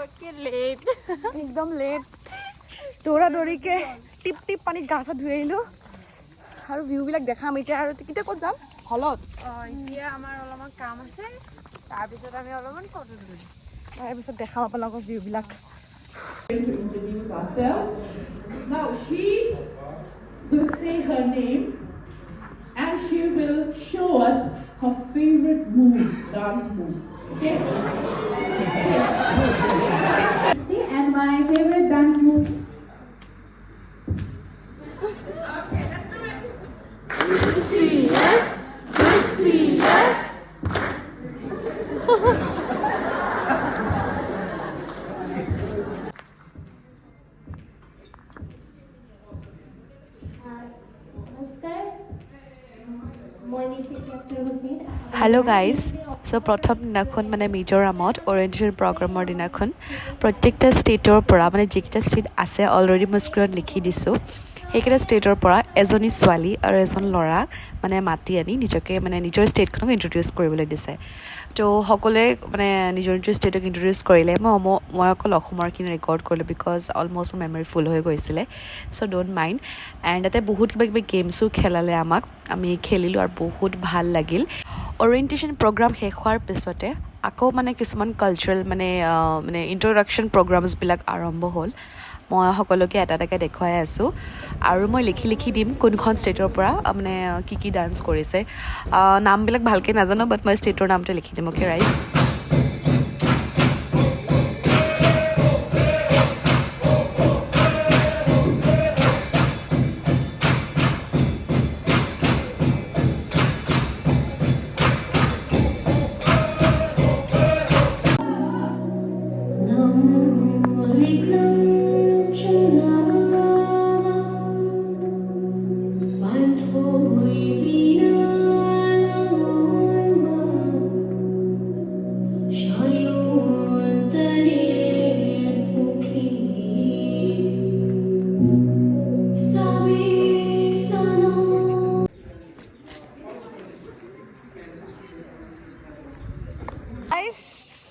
একদম লেট দৌৰা দৌৰিকে টিপ টিপ পানীত গা চা ধুই আহিলোঁ আৰু ভিউবিলাক দেখাম এতিয়া আৰু কেতিয়া ক'ত যাম হলত এতিয়া আমাৰ অলপমান কাম আছে তাৰপিছত আমি অলপমান ফটো তুলিম তাৰপিছত দেখাম আপোনালোকক ভিউবিলাক To introduce ourselves. Now she will say her name and she will show us her favorite move, dance move. Okay? And my favorite dance move. Hello guys, so প্ৰথম দিনাখন মানে মিজোৰামত অৰিয়েণ্টেশ্যন প্ৰগ্ৰামৰ দিনাখন প্ৰত্যেকটা ষ্টেটৰ পৰা মানে যিকেইটা ষ্টেট আছে অলৰেডি মই স্ক্ৰীনত লিখি দিছোঁ সেইকেইটা ষ্টেটৰ পৰা এজনী ছোৱালী আৰু এজন ল'ৰাক মানে মাতি আনি নিজকে মানে নিজৰ ষ্টেটখনক ইণ্ট্ৰডিউচ কৰিবলৈ দিছে তো সকলোৱে মানে নিজৰ নিজৰ ষ্টেটক ইণ্ট্ৰডিউচ কৰিলে মই অকল অসমৰখিনি ৰেকৰ্ড কৰিলোঁ বিকজ অলমষ্ট মোৰ মেমৰি ফুল হৈ গৈছিলে চ' ড'ণ্ট মাইণ্ড এণ্ড তাতে বহুত কিবা কিবি গেমছো খেলালে আমাক আমি খেলিলোঁ আৰু বহুত ভাল লাগিল অৰিয়েণ্টেশ্যন প্ৰগ্ৰাম শেষ হোৱাৰ পিছতে আকৌ মানে কিছুমান কালচাৰেল মানে ইণ্ট্ৰডাকশ্যন প্ৰগ্ৰামছবিলাক আৰম্ভ হ'ল মই সকলোকে এটা এটাকৈ দেখুৱাই আছোঁ আৰু মই লিখি লিখি দিম কোনখন ষ্টেটৰ পৰা মানে কি কি ডান্স কৰিছে নামবিলাক ভালকৈ নাজানো বাট মই ষ্টেটৰ নামটো লিখি দিম অ'কে ৰাইট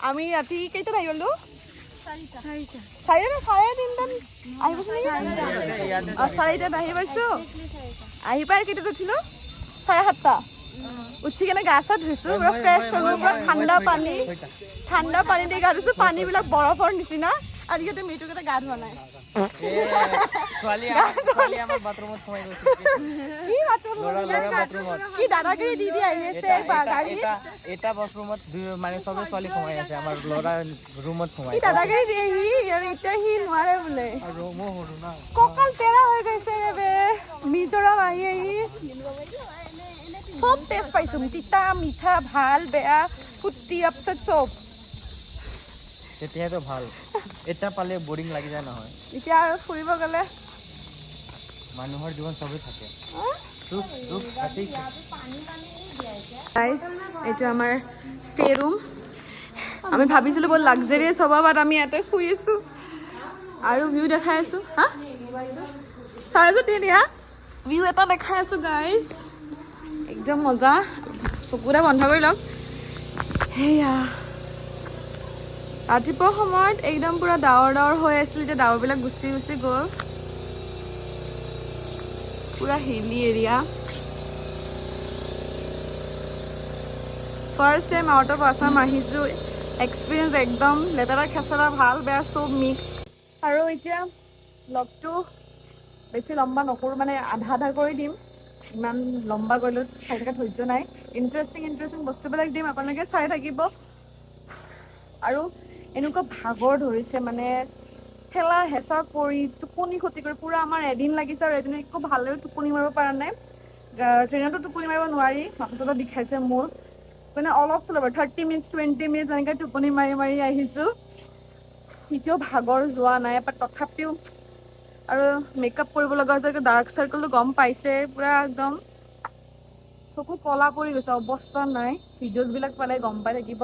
আমি ৰাতি কেইটাত আহি গ'লো চাৰে তিনিটাত আহি পাইছোঁ চাৰিটাত আহি পাইছোঁ আহি পাই কেইটাত উঠিলোঁ 7:30 উঠি কেনে গা চা ধুইছোঁ পুৰা ফ্ৰেছ হ'লোঁ পুৰা ঠাণ্ডা পানী দি গা ধুইছোঁ পানীবিলাক বৰফৰ নিচিনা আৰু ইয়াতে মেইটোকেইটা গা ধোৱা নাই কি দাদাগিৰি দি আহি আছে এটা বাথৰুমত মানে চবে ছোৱালী সোমাই আছে আমাৰ ল'ৰা ৰুমত সোমাই দাদাগিৰি দি আহি আৰু এতিয়া সি নোৱাৰে বোলে কঁকাল তেৰা হৈ গৈছে বে মিজোৰাম আহি চব টেষ্ট পাইছোঁ তিতা মিঠা ভাল বেয়া ফুটি আপছেট চব তেতিয়াতো ভাল এটা পালে বৰিং লাগি যায় নহয় এতিয়া আৰু ফুৰিব গ'লে মানুহৰ জীৱন চবেই থাকে এইটো আমাৰ ষ্টে ৰুম আমি ভাবিছিলোঁ বহুত লাক্সাৰিয়াছ হ'ব বাট আমি ইয়াতে শুই আছোঁ আৰু ভিউ দেখাই আছোঁ হা চাৰ্জত দি দিয়া ভিউ এটা দেখাই আছোঁ গাইজ একদম মজা চকুটা বন্ধ কৰি লওক সেয়া ৰাতিপুৱা সময়ত একদম পুৰা ডাৱৰ হৈ আছিল এতিয়া ডাৱৰবিলাক গুচি গ'ল পুৰা hilly area first time out of Assam আহিছোঁ এক্সপিৰিয়েঞ্চ একদম লেতেৰা খেচৰা ভাল বেয়া চব মিক্স আৰু এতিয়া লগটো বেছি লম্বা নকৰোঁ মানে আধা কৰি দিম ইমান লম্বা কৰিলোঁ চাই থকা ধৈৰ্য নাই ইণ্টাৰেষ্টিং বস্তুবিলাক দিম আপোনালোকে চাই থাকিব আৰু এনেকুৱা ভাগৰ ধৰিছে মানে ঠেলা হেঁচা কৰি টোপনি ক্ষতি কৰি পুৰা আমাৰ এদিন লাগিছে আৰু এদিন একো ভালদৰে টোপনি মাৰিব পৰা নাই ট্ৰেইনতো টোপনি মাৰিব নোৱাৰি মাথাটো বিষাইছে মোৰ মানে অলপ চলপ 30 মিনিটছ 20 মিনিটছ এনেকৈ টোপনি মাৰি আহিছোঁ এতিয়াও ভাগৰ যোৱা নাই বাট তথাপিও আৰু মেকআপ কৰিব লগা হৈছে ডাৰ্ক চাৰ্কলটো গম পাইছে পুৰা একদম চকু কলা পৰি গৈছে অৱস্থা নাই ভিডিঅ'জবিলাক পালে গম পাই থাকিব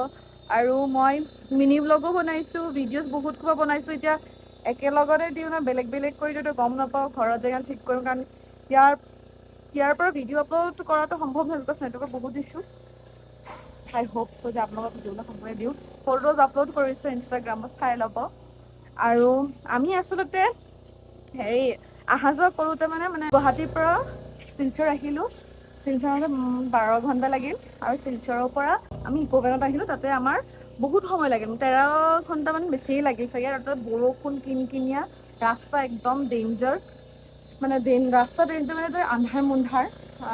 আৰু মই মিনি ব্লগো বনাইছোঁ ভিডিঅ'জ বহুত কিবা বনাইছোঁ এতিয়া একেলগতে দিওঁ না বেলেগ কৰি দিওঁতো গম নাপাওঁ ঘৰৰ জেগা ঠিক কৰোঁ কাৰণ ইয়াৰ পৰা ভিডিঅ' আপলোড কৰাটো সম্ভৱ নহয় বিকজ নেটৱৰ্কৰ বহুত ইছ্যু আই হোপ চ' যে আপোনালোকৰ ভিডিঅ'বিলাক সম্পূৰ্ণ দিওঁ ফটোজ আপলোড কৰিছোঁ ইনষ্টাগ্ৰামত চাই ল'ব আৰু আমি আচলতে হেৰি অহা যোৱা কৰোঁতে মানে গুৱাহাটীৰ পৰা শিলচৰ আহিলোঁ। শিলচৰতে 12 ঘণ্টা লাগিল আৰু শিলচৰৰ পৰা আমি ইকোভেনত আহিলোঁ। তাতে আমাৰ বহুত সময় লাগিল, 13 ঘণ্টামান বেছিয়ে লাগিল চাগে। আৰু তাতে বৰষুণ কিনকিনীয়া, ৰাস্তা একদম ডেঞ্জাৰ, মানে ৰাস্তা ডেঞ্জাৰ মানে তই আন্ধাৰ মুন্ধাৰ,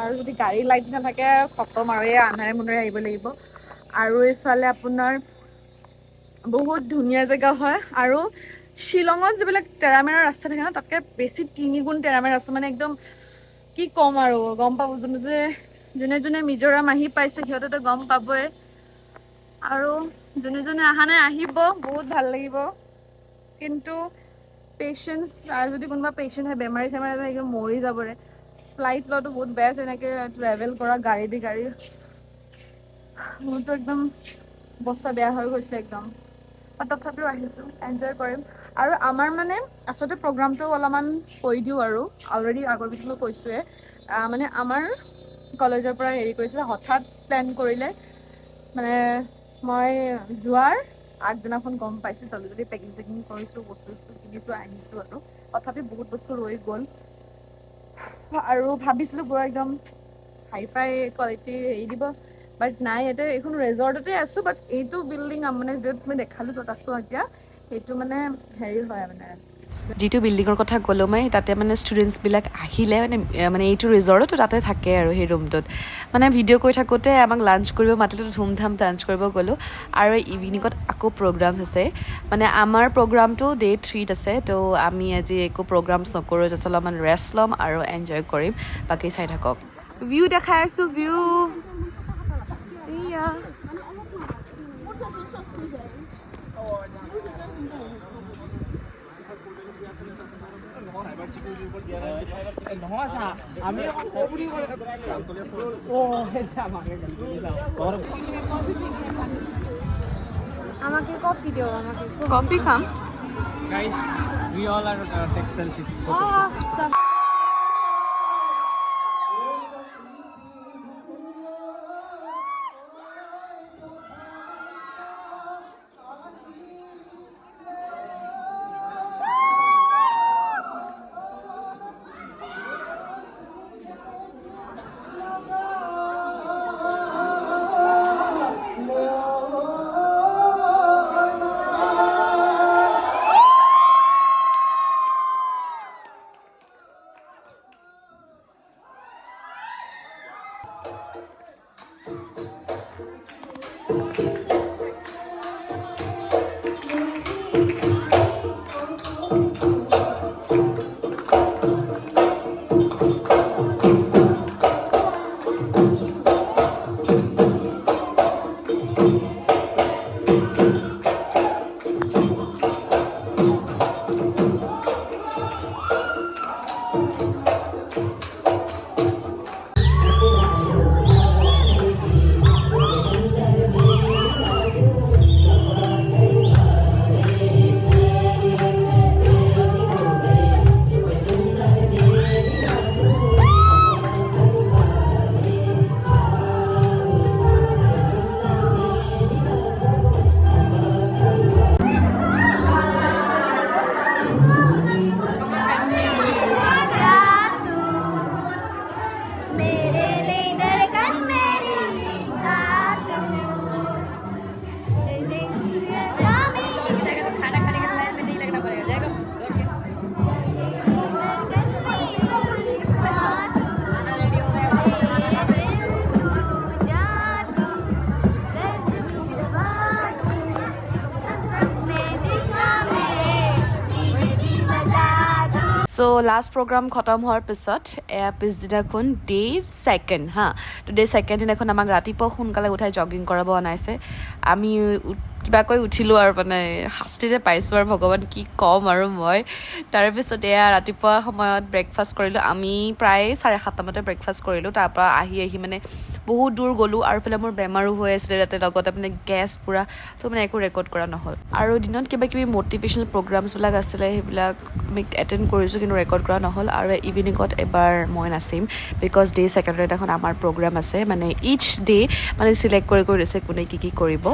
আৰু যদি গাড়ী লাইট নাথাকে খতম আৰু এই আন্ধাৰে মুন্ধাৰে আহিব লাগিব। আৰু এইফালে আপোনাৰ বহুত ধুনীয়া জেগা হয়। আৰু শ্বিলঙত যিবিলাক তেৰামেৰা ৰাস্তা থাকে ন, তাতকৈ বেছি 3 গুণ তেৰামেৰা ৰাস্তা, মানে একদম কি ক'ম আৰু, গম পাব যোনে যোনে মিজোৰাম আহি পাইছে সিহঁতেতো গম পাবই। আৰু যোনে যোনে অহা নাই আহিব, বহুত ভাল লাগিব। কিন্তু পেচেঞ্চ, আৰু যদি কোনোবা পেচেণ্ট হয়, বেমাৰী চেমাৰী একদম মৰি যাবৰে। ফ্লাইট লোৱাটো বহুত বেষ্ট, এনেকৈ ট্ৰেভেল কৰা গাড়ী দি গাড়ী। মোৰতো একদম অৱস্থা বেয়া হৈ গৈছে একদম। তথাপিও আহিছোঁ, এনজয় কৰিম। আৰু আমাৰ মানে আচলতে প্ৰগ্ৰামটো অলপমান কৈ দিওঁ আৰু, অলৰেডি আগৰ ভিতৰত মই কৈছোঁৱে। মানে আমাৰ কলেজৰ পৰা হেৰি কৰিছিলে, হঠাৎ প্লেন কৰিলে। মানে মই যোৱাৰ আগদিনাখন গম পাইছোঁ, জলদি জলদি পেকিং চেকিং কৰিছোঁ, বস্তু কিনিছোঁ, আহিছোঁ। আৰু তথাপি বহুত বস্তু ৰৈ গ'ল। আৰু ভাবিছিলোঁ পুৰা একদম হাই ফাই কোৱালিটি হেৰি দিব, বাট নাই। ইয়াতে এইখন ৰেজৰ্টতে আছোঁ, বাট এইটো বিল্ডিং মানে য'ত মই দেখালোঁ, য'ত আছোঁ এতিয়া, সেইটো মানে হেৰি হয় মানে যিটো বিল্ডিঙৰ কথা ক'লোঁ মই, তাতে মানে ষ্টুডেণ্টছবিলাক আহিলে মানে এইটো ৰিজৰ্টত তাতে থাকে আৰু সেই ৰুমটোত। মানে ভিডিঅ' কৰি থাকোঁতে আমাক লাঞ্চ কৰিব মাতিলোঁ, ধুমধাম লাঞ্চ কৰিব গ'লোঁ। আৰু ইভিনিঙত আকৌ প্ৰগ্ৰামছ আছে। মানে আমাৰ প্ৰগ্ৰামটো ডে 3ত আছে, তো আমি আজি একো প্ৰগ্ৰামছ নকৰোঁ, জাষ্ট অলপমান ৰেষ্ট ল'ম আৰু এনজয় কৰিম। বাকী চাই থাকক। ভিউ দেখাই আছোঁ, ভিউ এয়া। আমাকে কফি দিও, আমাকে কফি খাম। Guys, we all are take selfie. So last program খতম হোৱাৰ পিছত পিছদিনাখন ডে 2 হা। তো ডে 2 দিনাখন আমাক ৰাতিপুৱা সোনকালে উঠাই জগিং কৰাব অনাইছে। আমি কিবাকৈ উঠিলোঁ আৰু মানে শাস্তি যে পাইছোঁ আৰু ভগৱান কি ক'ম আৰু মই। তাৰপিছত ৰাতিপুৱা সময়ত ব্ৰেকফাষ্ট কৰিলোঁ। আমি প্ৰায় 7:30 মানতে ব্ৰেকফাষ্ট কৰিলোঁ। তাৰপৰা আহি মানে বহুত দূৰ গ'লোঁ, আৰু ইফালে মোৰ বেমাৰো হৈ আছিলে তাতে, লগতে মানে গেছ পূৰা, তো মানে একো ৰেকৰ্ড কৰা নহ'ল। আৰু দিনত কিবা কিবি মটিভেশ্যনেল প্ৰগ্ৰামছবিলাক আছিলে, সেইবিলাক আমি এটেণ্ড কৰিছোঁ, কিন্তু ৰেকৰ্ড কৰা নহ'ল। আৰু ইভিনিঙত এবাৰ মই নাচিম, বিকজ ডে 2 দিনাখন আমাৰ প্ৰগ্ৰাম আছে। মানে ইচ ডে মানে চিলেক্ট কৰি দিছে কোনে কি কৰিব।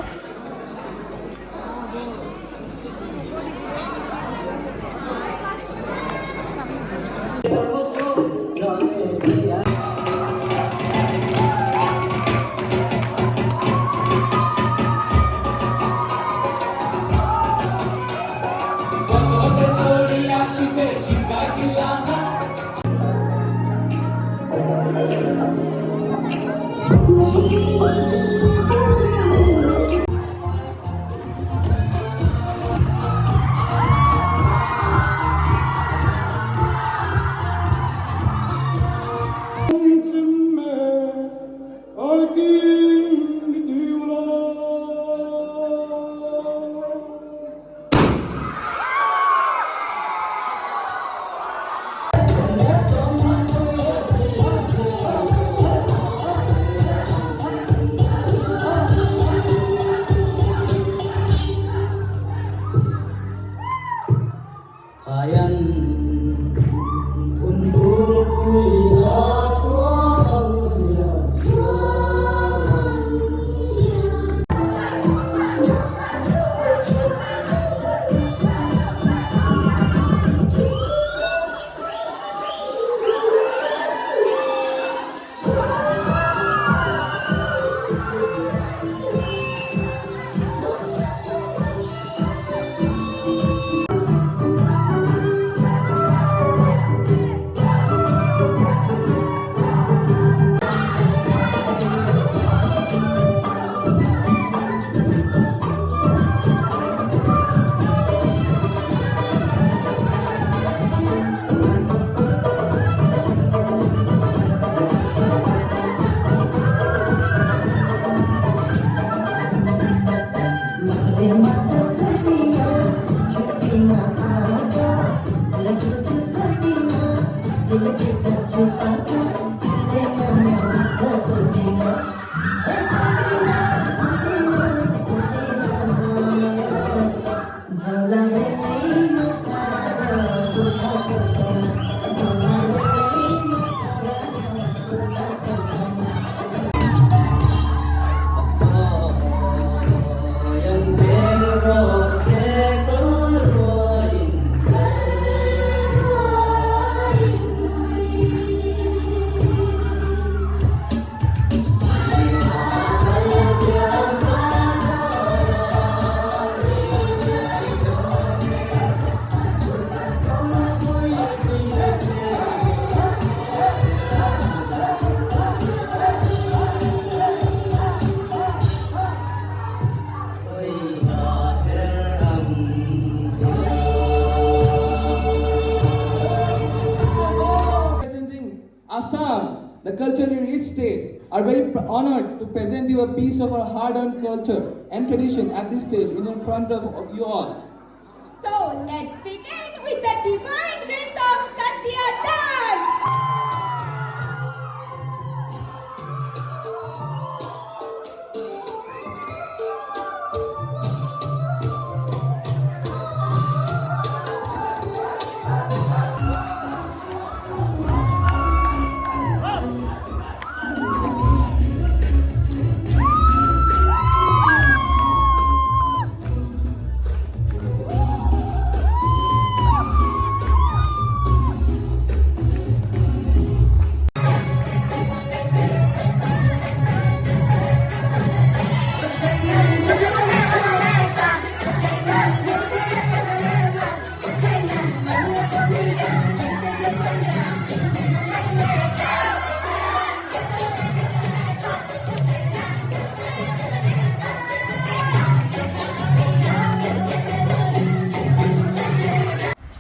Representing Assam, the culture in each state, are very honored to present you a piece of our hard-earned culture and tradition at this stage in front of you all. So let's begin with the divine grace of Satya Dance.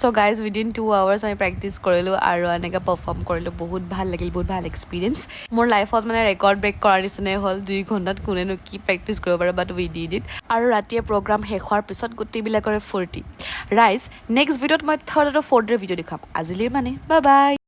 So guys, within 2 hours I practice কৰিলো আৰু এনেকা perform কৰিলো বহুত ভাল লাগিল বহুত ভাল experience মোৰ লাইফত মানে ৰেকৰ্ড ব্ৰেক কৰাৰ নিচিনা হ'ল 2 ঘণ্টাত কোনেনো কি প্ৰেক্টিস কৰিব পাৰে বাট উই ডিড ইট আৰু ৰাতিয়ে প্ৰগ্ৰাম শেষ হোৱাৰ পিছত গুটিবিলাকৰে ফূৰ্তি ৰাইজ নেক্সট ভিডিঅ'ত মই থাৰ্ড আৰু ফৰ্থ ভিডিঅ' দেখাম আজিলৈ মানে বাই বাই